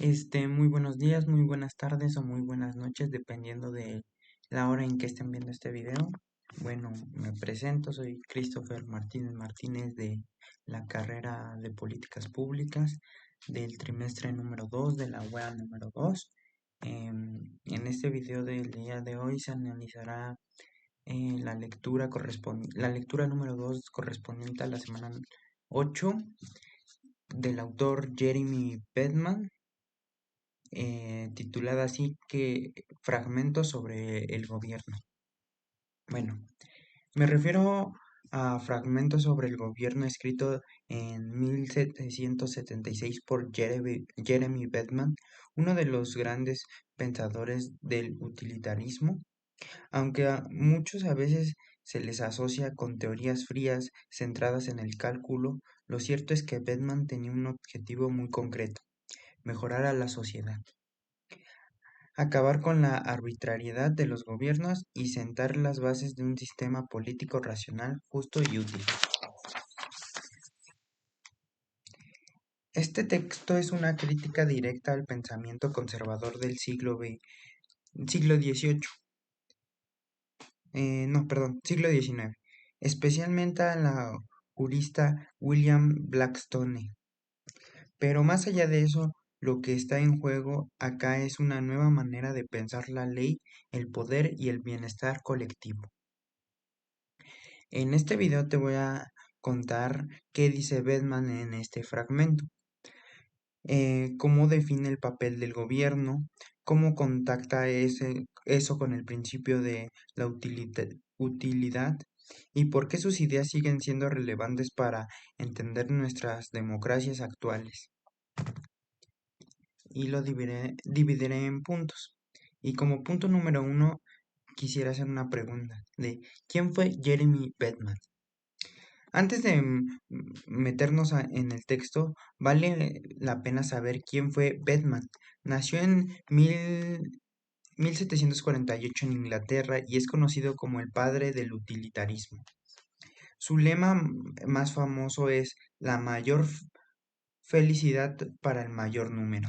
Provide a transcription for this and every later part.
Muy buenos días, muy buenas tardes o muy buenas noches, dependiendo de la hora en que estén viendo este video. Bueno, me presento, soy Christopher Martínez Martínez de la carrera de Políticas Públicas del trimestre número 2 de la UEA número 2. En este video del día de hoy se analizará la lectura número 2 correspondiente a la semana 8 del autor Jeremy Bedman, titulada así que Fragmentos sobre el gobierno. Bueno, me refiero a Fragmentos sobre el gobierno escrito en 1776 por Jeremy Bentham, uno de los grandes pensadores del utilitarismo, aunque a muchos a veces se les asocia con teorías frías centradas en el cálculo. Lo cierto es que Bentham tenía un objetivo muy concreto: mejorar a la sociedad, acabar con la arbitrariedad de los gobiernos y sentar las bases de un sistema político racional, justo y útil. Este texto es una crítica directa al pensamiento conservador del siglo XVIII, siglo XIX, especialmente a la jurista William Blackstone. Pero más allá de eso, lo que está en juego acá es una nueva manera de pensar la ley, el poder y el bienestar colectivo. En este video te voy a contar qué dice Bedman en este fragmento, cómo define el papel del gobierno, cómo contacta eso con el principio de la utilidad y por qué sus ideas siguen siendo relevantes para entender nuestras democracias actuales. Y lo dividiré en puntos. Y como punto número 1, quisiera hacer una pregunta de ¿quién fue Jeremy Bedman? Antes de meternos en el texto, vale la pena saber quién fue Bedman. Nació en 1748 en Inglaterra y es conocido como el padre del utilitarismo. Su lema más famoso es la mayor felicidad para el mayor número.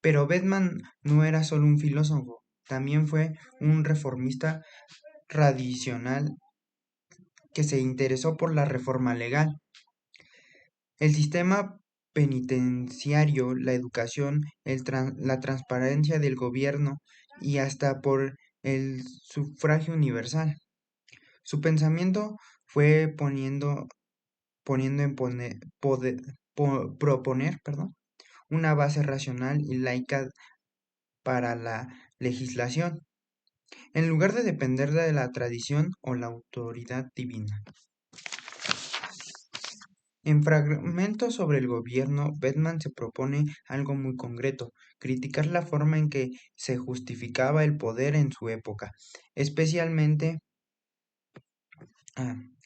Pero Bedman no era solo un filósofo, también fue un reformista tradicional que se interesó por la reforma legal, el sistema penitenciario, la educación, la transparencia del gobierno y hasta por el sufragio universal. Su pensamiento fue poniendo en proponer, una base racional y laica para la legislación, en lugar de depender de la tradición o la autoridad divina. En Fragmentos sobre el gobierno, Bedman se propone algo muy concreto: criticar la forma en que se justificaba el poder en su época, especialmente,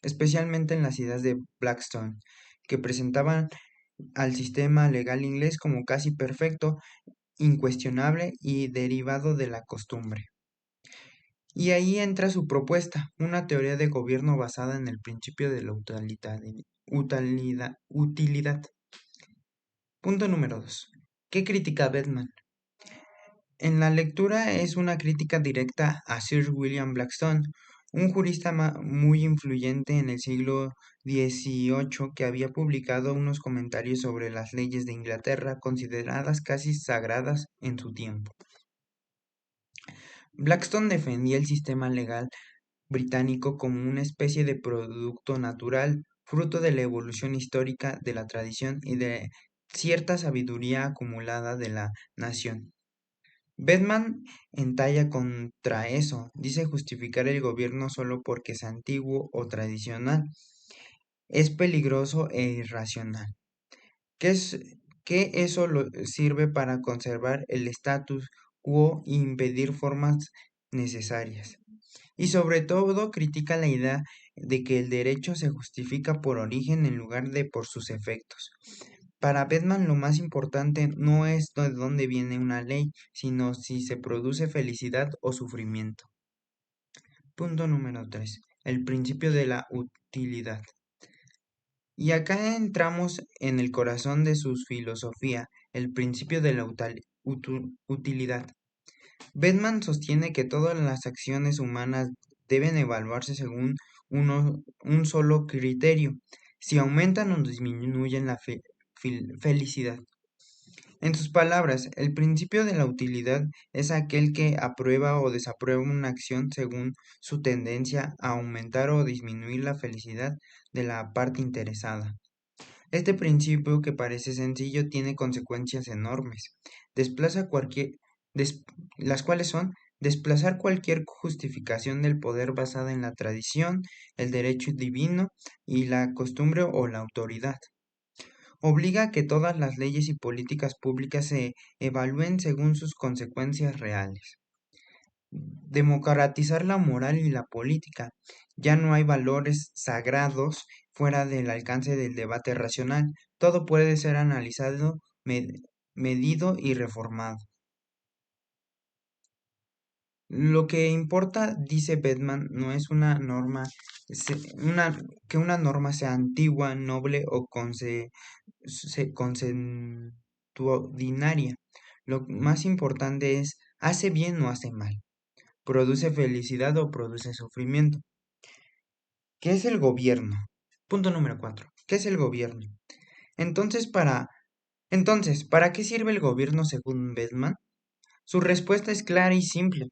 especialmente en las ideas de Blackstone, que presentaban al sistema legal inglés como casi perfecto, incuestionable y derivado de la costumbre. Y ahí entra su propuesta, una teoría de gobierno basada en el principio de la utilidad. Punto número 2. ¿Qué critica Bedman? En la lectura es una crítica directa a Sir William Blackstone, un jurista muy influyente en el siglo XVIII que había publicado unos comentarios sobre las leyes de Inglaterra consideradas casi sagradas en su tiempo. Blackstone defendía el sistema legal británico como una especie de producto natural, fruto de la evolución histórica, de la tradición y de cierta sabiduría acumulada de la nación. Bedman entalla contra eso, dice justificar el gobierno solo porque es antiguo o tradicional, es peligroso e irracional, que, es, que eso sirve para conservar el status quo e impedir formas necesarias. Y sobre todo critica la idea de que el derecho se justifica por origen en lugar de por sus efectos. Para Bedman lo más importante no es de dónde viene una ley, sino si se produce felicidad o sufrimiento. Punto número 3. El principio de la utilidad. Y acá entramos en el corazón de su filosofía, el principio de la utilidad. Bedman sostiene que todas las acciones humanas deben evaluarse según un solo criterio, si aumentan o disminuyen la felicidad. En sus palabras, el principio de la utilidad es aquel que aprueba o desaprueba una acción según su tendencia a aumentar o disminuir la felicidad de la parte interesada. Este principio, que parece sencillo, tiene consecuencias enormes. Desplaza cualquier, des- las cuales son desplazar cualquier justificación del poder basada en la tradición, el derecho divino y la costumbre o la autoridad. Obliga a que todas las leyes y políticas públicas se evalúen según sus consecuencias reales. Democratizar la moral y la política. Ya no hay valores sagrados fuera del alcance del debate racional. Todo puede ser analizado, medido y reformado. Lo que importa, dice Bedman, no es una norma, que una norma sea antigua, noble o consuetudinaria. Lo más importante es, ¿hace bien o hace mal? ¿Produce felicidad o produce sufrimiento? ¿Qué es el gobierno? Punto número 4. ¿Qué es el gobierno? Entonces, ¿para qué sirve el gobierno según Bedman? Su respuesta es clara y simple.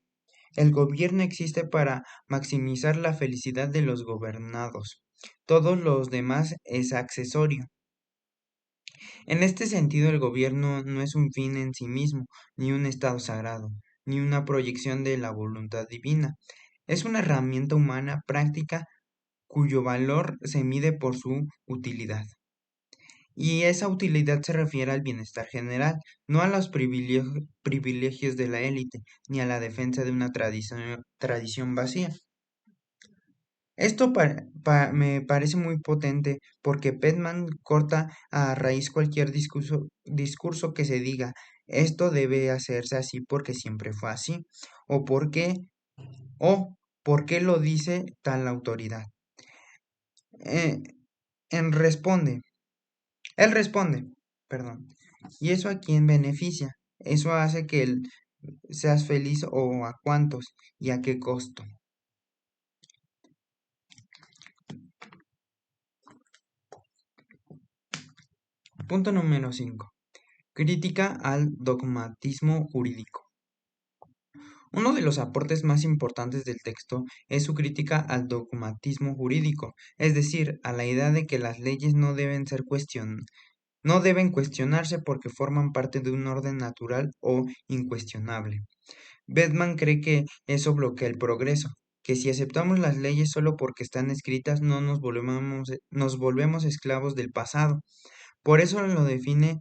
El gobierno existe para maximizar la felicidad de los gobernados. Todos los demás es accesorio. En este sentido, el gobierno no es un fin en sí mismo, ni un estado sagrado, ni una proyección de la voluntad divina. Es una herramienta humana práctica cuyo valor se mide por su utilidad. Y esa utilidad se refiere al bienestar general, no a los privilegios de la élite, ni a la defensa de una tradición vacía. Esto me parece muy potente porque Petman corta a raíz cualquier discurso que se diga esto debe hacerse así porque siempre fue así, o o por qué lo dice tal autoridad. Eh, en responde, él responde, perdón, ¿y eso a quién beneficia? Eso hace que seas feliz o a cuántos y a qué costo. Punto número 5. Crítica al dogmatismo jurídico. Uno de los aportes más importantes del texto es su crítica al dogmatismo jurídico, es decir, a la idea de que las leyes no deben cuestionarse porque forman parte de un orden natural o incuestionable. Bedman cree que eso bloquea el progreso, que si aceptamos las leyes solo porque están escritas no nos volvemos esclavos del pasado. Por eso lo define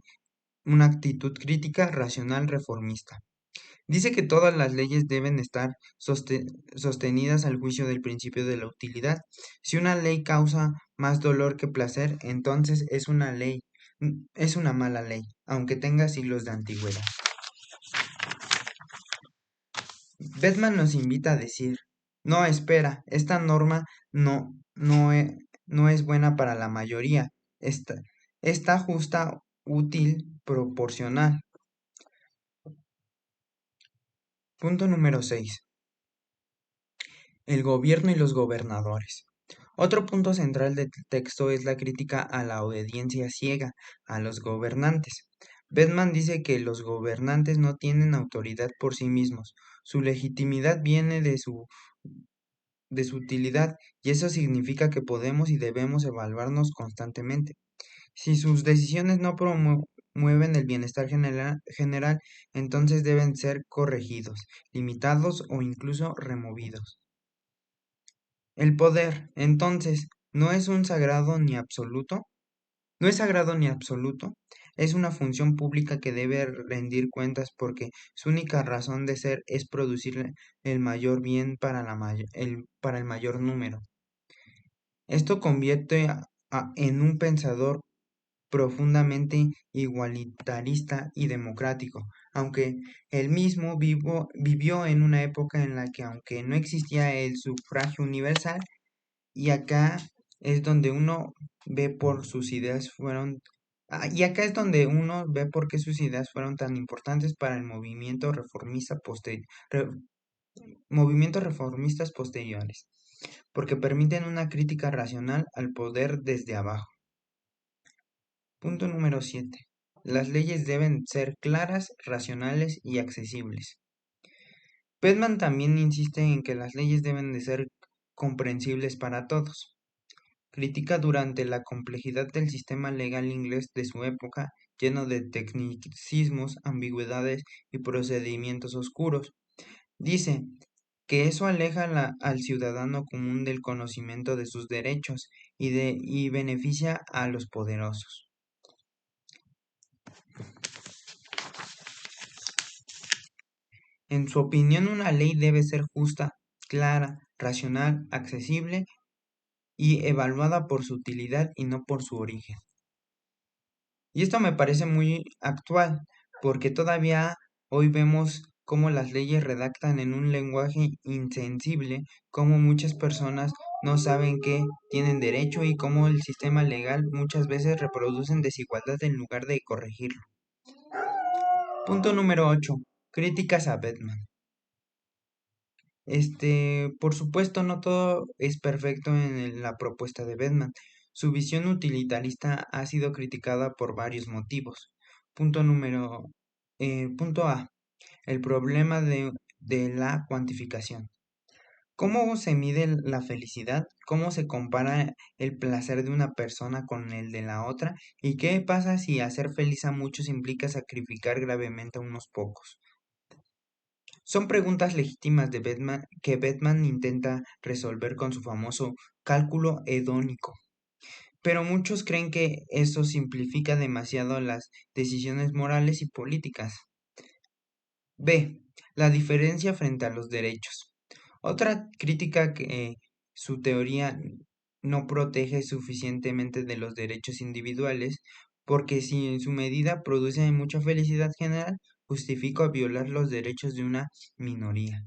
una actitud crítica, racional, reformista. Dice que todas las leyes deben estar sostenidas al juicio del principio de la utilidad. Si una ley causa más dolor que placer, entonces es una mala ley, aunque tenga siglos de antigüedad. Bedman nos invita a decir, no, espera, esta norma no es buena para la mayoría, está justa, útil, proporcional. Punto número 6. El gobierno y los gobernadores. Otro punto central del texto es la crítica a la obediencia ciega a los gobernantes. Bedman dice que los gobernantes no tienen autoridad por sí mismos, su legitimidad viene de su utilidad y eso significa que podemos y debemos evaluarnos constantemente. Si sus decisiones no promueven el bienestar general, entonces deben ser corregidos, limitados o incluso removidos. El poder, entonces, no es sagrado ni absoluto, es una función pública que debe rendir cuentas porque su única razón de ser es producir el mayor bien para el mayor número. Esto convierte en un pensador profundamente igualitarista y democrático, aunque él mismo vivió en una época en la que aunque no existía el sufragio universal, y acá es donde uno ve por sus ideas fueron Y acá es donde uno ve por qué sus ideas fueron tan importantes para el movimientos reformistas posteriores, porque permiten una crítica racional al poder desde abajo. Punto número 7. Las leyes deben ser claras, racionales y accesibles. Bedman también insiste en que las leyes deben de ser comprensibles para todos. Critica durante la complejidad del sistema legal inglés de su época, lleno de tecnicismos, ambigüedades y procedimientos oscuros. Dice que eso aleja al ciudadano común del conocimiento de sus derechos y beneficia a los poderosos. En su opinión, una ley debe ser justa, clara, racional, accesible y evaluada por su utilidad y no por su origen. Y esto me parece muy actual, porque todavía hoy vemos cómo las leyes redactan en un lenguaje insensible, cómo muchas personas no saben que tienen derecho y cómo el sistema legal muchas veces reproducen desigualdad en lugar de corregirlo. Punto número 8. Críticas a Batman. Por supuesto, no todo es perfecto en la propuesta de Batman. Su visión utilitarista ha sido criticada por varios motivos. Punto A. El problema de la cuantificación. ¿Cómo se mide la felicidad? ¿Cómo se compara el placer de una persona con el de la otra? ¿Y qué pasa si hacer feliz a muchos implica sacrificar gravemente a unos pocos? Son preguntas legítimas que Batman intenta resolver con su famoso cálculo hedónico, pero muchos creen que eso simplifica demasiado las decisiones morales y políticas. B. La diferencia frente a los derechos. Otra crítica que su teoría no protege suficientemente de los derechos individuales, porque si en su medida produce mucha felicidad general, justifica violar los derechos de una minoría.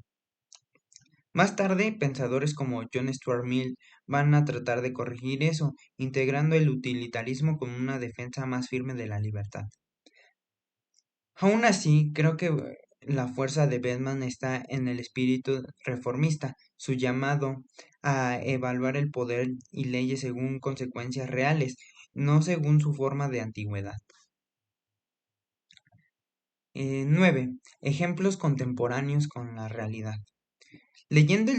Más tarde, pensadores como John Stuart Mill van a tratar de corregir eso, integrando el utilitarismo con una defensa más firme de la libertad. Aún así, creo que la fuerza de Batman está en el espíritu reformista, su llamado a evaluar el poder y leyes según consecuencias reales, no según su forma de antigüedad. 9. Ejemplos contemporáneos con la realidad. Leyendo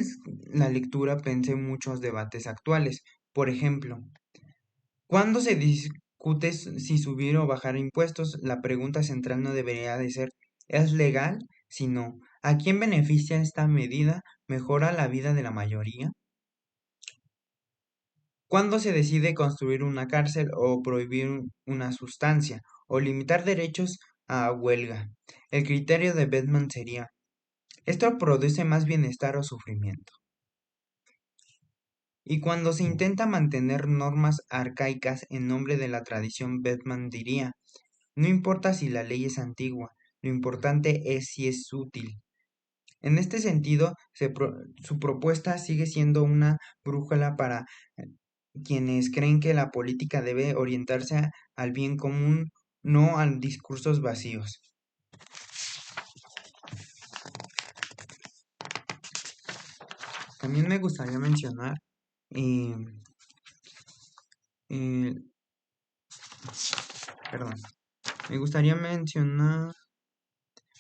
la lectura pensé en muchos debates actuales. Por ejemplo, cuando se discute si subir o bajar impuestos, la pregunta central no debería de ser ¿es legal? Sino ¿a quién beneficia esta medida? ¿Mejora la vida de la mayoría? Cuando se decide construir una cárcel o prohibir una sustancia o limitar derechos a huelga, el criterio de Batman sería ¿esto produce más bienestar o sufrimiento? Y cuando se intenta mantener normas arcaicas en nombre de la tradición, Batman diría, no importa si la ley es antigua, lo importante es si es útil. En este sentido, su propuesta sigue siendo una brújula para quienes creen que la política debe orientarse al bien común, no a discursos vacíos. También me gustaría mencionar eh, eh, perdón, me gustaría mencionar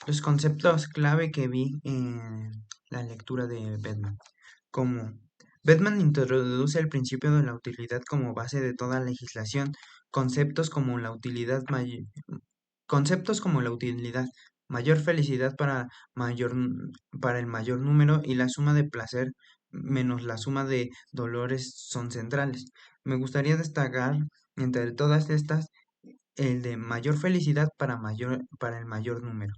los conceptos clave que vi en la lectura de Batman, como Batman introduce el principio de la utilidad como base de toda legislación, conceptos como la utilidad, conceptos como la utilidad, mayor felicidad para el mayor número y la suma de placer menos la suma de dolores son centrales. Me gustaría destacar entre todas estas el de mayor felicidad para el mayor número.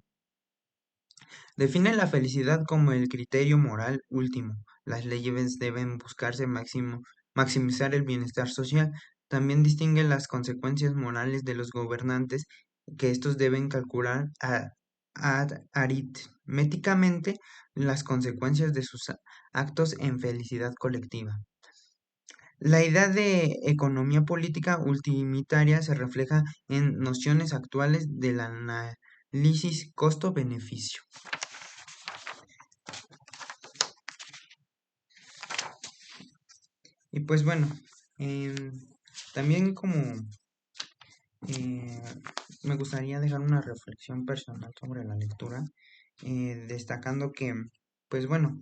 Define la felicidad como el criterio moral último. Las leyes deben buscarse maximizar el bienestar social. También distingue las consecuencias morales de los gobernantes que estos deben calcular aritméticamente las consecuencias de sus actos en felicidad colectiva. La idea de economía política utilitaria se refleja en nociones actuales del análisis costo-beneficio. Y pues bueno, em, también como eh, me gustaría dejar una reflexión personal sobre la lectura, destacando que, pues bueno,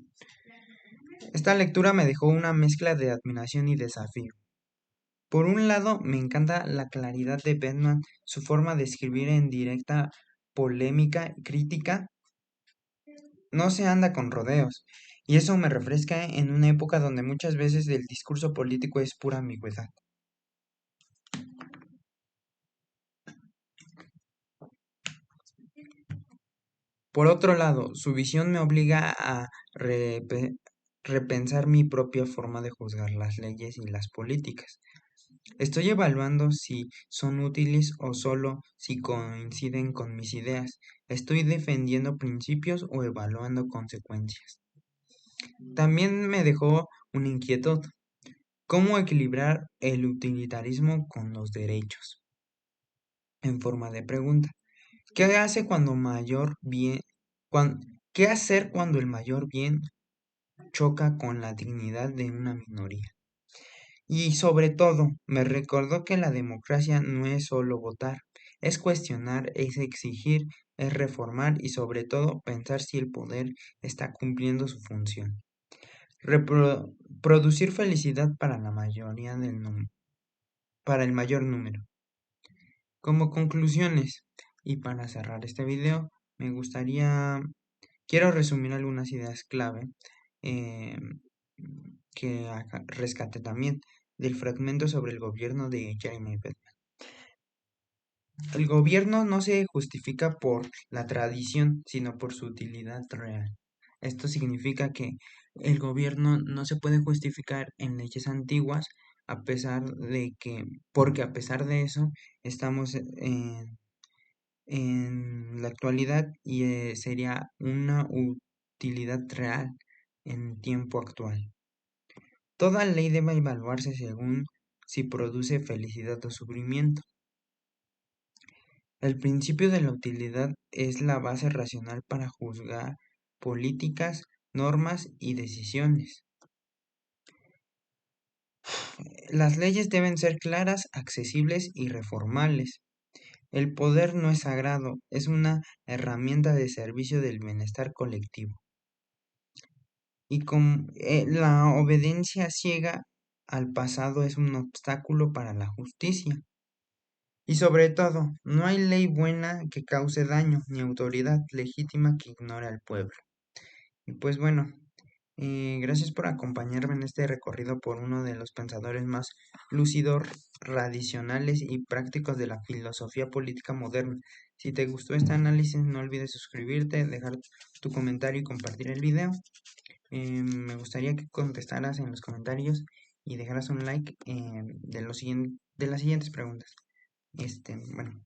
esta lectura me dejó una mezcla de admiración y desafío. Por un lado, me encanta la claridad de Batman, su forma de escribir en directa, polémica, crítica, no se anda con rodeos, y eso me refresca en una época donde muchas veces el discurso político es pura ambigüedad. Por otro lado, su visión me obliga a repensar mi propia forma de juzgar las leyes y las políticas. Estoy evaluando si son útiles o solo si coinciden con mis ideas. Estoy defendiendo principios o evaluando consecuencias. También me dejó una inquietud. ¿Cómo equilibrar el utilitarismo con los derechos? En forma de pregunta. ¿Qué hace cuando mayor bien, ¿qué hacer cuando el mayor bien choca con la dignidad de una minoría? Y sobre todo, me recordó que la democracia no es solo votar, es cuestionar, es exigir, es reformar y sobre todo pensar si el poder está cumpliendo su función. Producir felicidad para la mayoría para el mayor número. Como conclusiones, y para cerrar este video, quiero resumir algunas ideas clave eh, que rescaté también del fragmento sobre el gobierno de Jeremy Bentham. El gobierno no se justifica por la tradición, sino por su utilidad real. Esto significa que el gobierno no se puede justificar en leyes antiguas a pesar de que, porque a pesar de eso, estamos en la actualidad y sería una utilidad real en tiempo actual. Toda ley debe evaluarse según si produce felicidad o sufrimiento. El principio de la utilidad es la base racional para juzgar políticas, normas y decisiones. Las leyes deben ser claras, accesibles y reformables. El poder no es sagrado, es una herramienta de servicio del bienestar colectivo. Y la obediencia ciega al pasado es un obstáculo para la justicia. Y sobre todo, no hay ley buena que cause daño, ni autoridad legítima que ignore al pueblo. Y pues bueno, gracias por acompañarme en este recorrido por uno de los pensadores más lúcidos, tradicionales y prácticos de la filosofía política moderna. Si te gustó este análisis, no olvides suscribirte, dejar tu comentario y compartir el video. Me gustaría que contestaras en los comentarios y dejaras un like de las siguientes preguntas. Bueno,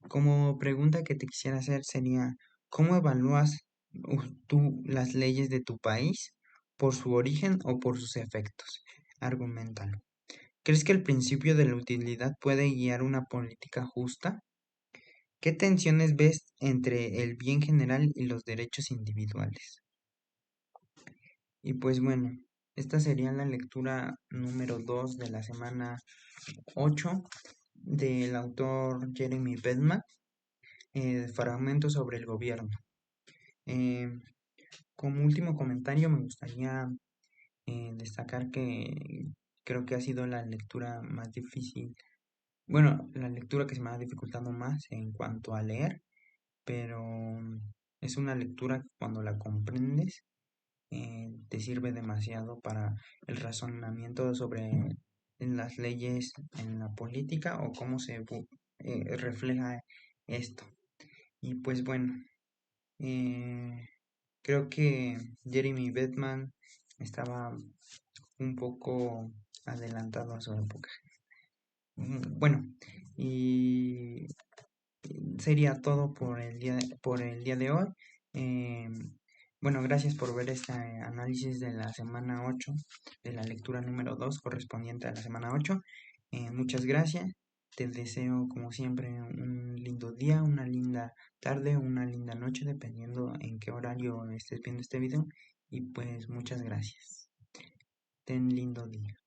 como pregunta que te quisiera hacer sería, ¿cómo evalúas tú las leyes de tu país por su origen o por sus efectos? Argumentalo. ¿Crees que el principio de la utilidad puede guiar una política justa? ¿Qué tensiones ves entre el bien general y los derechos individuales? Y pues bueno, esta sería la lectura número 2 de la semana 8 del autor Jeremy Bentham, fragmentos sobre el gobierno. Eh, Como último comentario me gustaría destacar que creo que ha sido la lectura más difícil, bueno, la lectura que se me ha dificultado más en cuanto a leer, pero es una lectura que cuando la comprendes te sirve demasiado para el razonamiento sobre en las leyes en la política o cómo se refleja esto. Y pues bueno, eh, creo que Jeremy Bentham estaba un poco adelantado a su época. Bueno, y sería todo por el día de hoy. Bueno, gracias por ver este análisis de la semana 8 de la lectura número 2 correspondiente a la semana 8. Muchas gracias. Te deseo, como siempre, un lindo día, una linda tarde, una linda noche, dependiendo en qué horario estés viendo este video. Y pues muchas gracias. Ten lindo día.